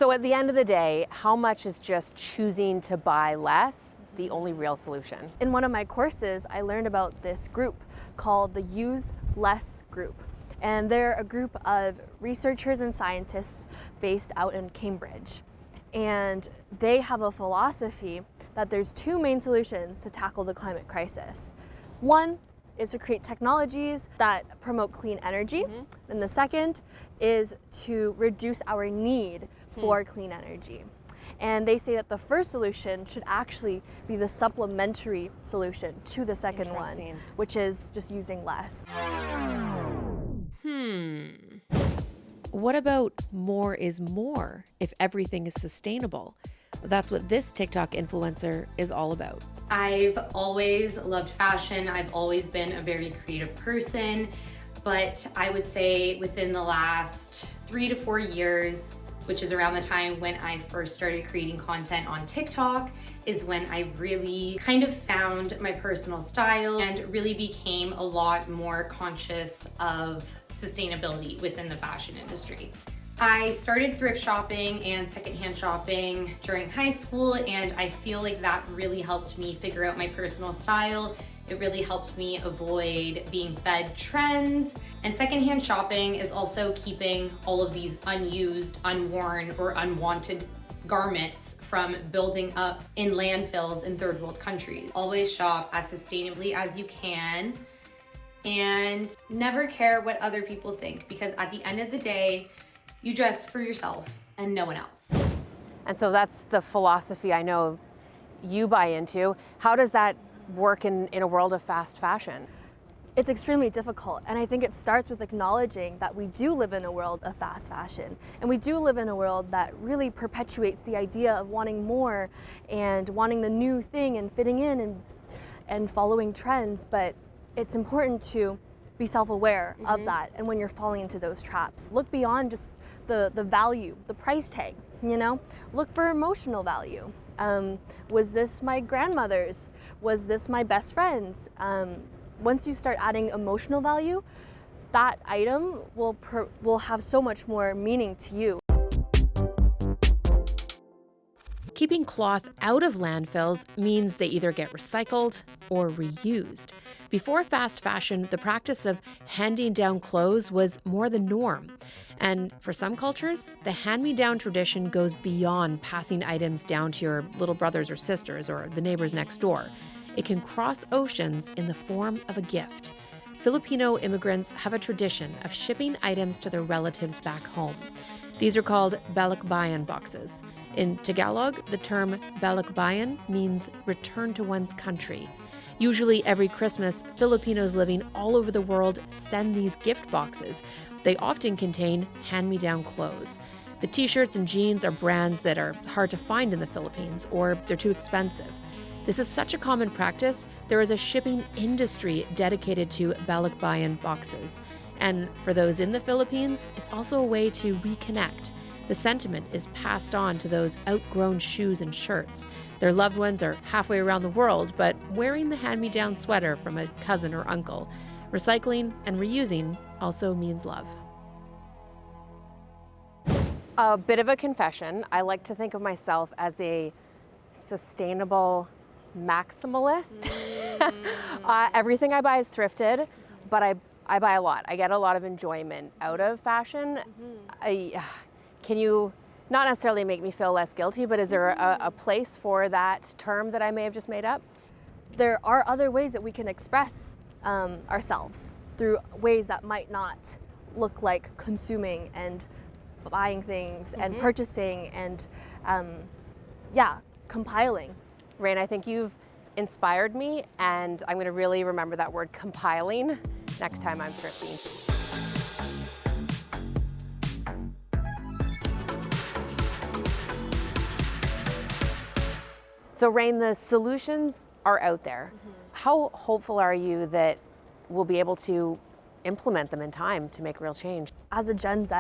So at the end of the day, how much is just choosing to buy less the only real solution? In one of my courses, I learned about this group called the Use Less group. And they're a group of researchers and scientists based out in Cambridge. And they have a philosophy that there's two main solutions to tackle the climate crisis. One is to create technologies that promote clean energy. And the second is to reduce our need for clean energy. And they say that the first solution should actually be the supplementary solution to the second one, which is just using less. What about more is more if everything is sustainable? That's what this TikTok influencer is all about. I've always loved fashion. I've always been a very creative person, but I would say within the last 3 to 4 years, which is around the time when I first started creating content on TikTok, is when I really kind of found my personal style and really became a lot more conscious of sustainability within the fashion industry. I started thrift shopping and secondhand shopping during high school, and I feel like that really helped me figure out my personal style. It really helped me avoid being fed trends. And secondhand shopping is also keeping all of these unused, unworn, or unwanted garments from building up in landfills in third world countries. Always shop as sustainably as you can and never care what other people think, because at the end of the day, you dress for yourself and no one else. And so that's the philosophy I know you buy into. How does that work in a world of fast fashion? It's extremely difficult, and I think it starts with acknowledging that we do live in a world of fast fashion, and we do live in a world that really perpetuates the idea of wanting more and wanting the new thing and fitting in and following trends. But it's important to be self-aware of that, and when you're falling into those traps, look beyond just the value, the price tag, you know? Look for emotional value. Was this my grandmother's? Was this my best friend's? Once you start adding emotional value, that item will have so much more meaning to you. Keeping cloth out of landfills means they either get recycled or reused. Before fast fashion, the practice of handing down clothes was more the norm. And for some cultures, the hand-me-down tradition goes beyond passing items down to your little brothers or sisters or the neighbors next door. It can cross oceans in the form of a gift. Filipino immigrants have a tradition of shipping items to their relatives back home. These are called Balikbayan boxes. In Tagalog, the term Balikbayan means return to one's country. Usually every Christmas, Filipinos living all over the world send these gift boxes. They often contain hand-me-down clothes. The t-shirts and jeans are brands that are hard to find in the Philippines, or they're too expensive. This is such a common practice, there is a shipping industry dedicated to Balikbayan boxes. And for those in the Philippines, it's also a way to reconnect. The sentiment is passed on to those outgrown shoes and shirts. Their loved ones are halfway around the world, but wearing the hand-me-down sweater from a cousin or uncle. Recycling and reusing also means love. A bit of a confession. I like to think of myself as a sustainable maximalist. Everything I buy is thrifted, but I buy a lot. I get a lot of enjoyment out of fashion. Can you not necessarily make me feel less guilty, but is there a place for that term that I may have just made up? There are other ways that we can express ourselves through ways that might not look like consuming and buying things and purchasing and compiling. Rain, I think you've inspired me, and I'm going to really remember that word compiling next time I'm thrifting. So Rain, the solutions are out there. How hopeful are you that we'll be able to implement them in time to make real change? As a Gen Z,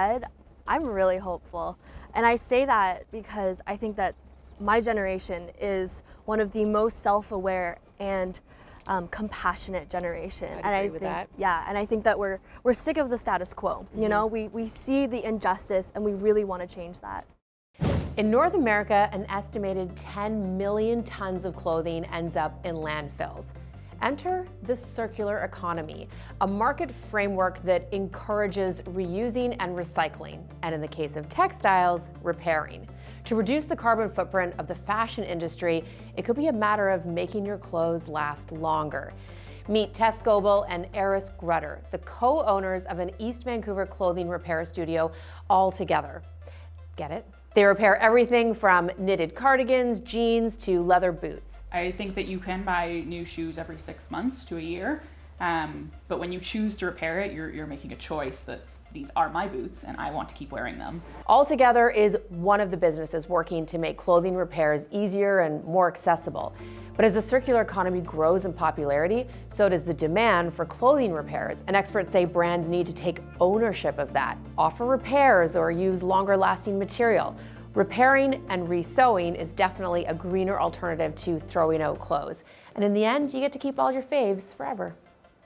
I'm really hopeful. And I say that because I think that my generation is one of the most self-aware and compassionate generation. I'd agree with that. Yeah, and I think that we're sick of the status quo. You know, we see the injustice and we really want to change that. In North America, an estimated 10 million tons of clothing ends up in landfills. Enter the circular economy, a market framework that encourages reusing and recycling, and in the case of textiles, repairing. To reduce the carbon footprint of the fashion industry, it could be a matter of making your clothes last longer. Meet Tess Goebel and Eris Grutter, the co-owners of an East Vancouver clothing repair studio, all together. Get it? They repair everything from knitted cardigans, jeans, to leather boots. I think that you can buy new shoes every 6 months to a year, but when you choose to repair it, you're making a choice that these are my boots and I want to keep wearing them. Altogether is one of the businesses working to make clothing repairs easier and more accessible. But as the circular economy grows in popularity, so does the demand for clothing repairs. And experts say brands need to take ownership of that, offer repairs or use longer lasting material. Repairing and resewing is definitely a greener alternative to throwing out clothes. And in the end, you get to keep all your faves forever.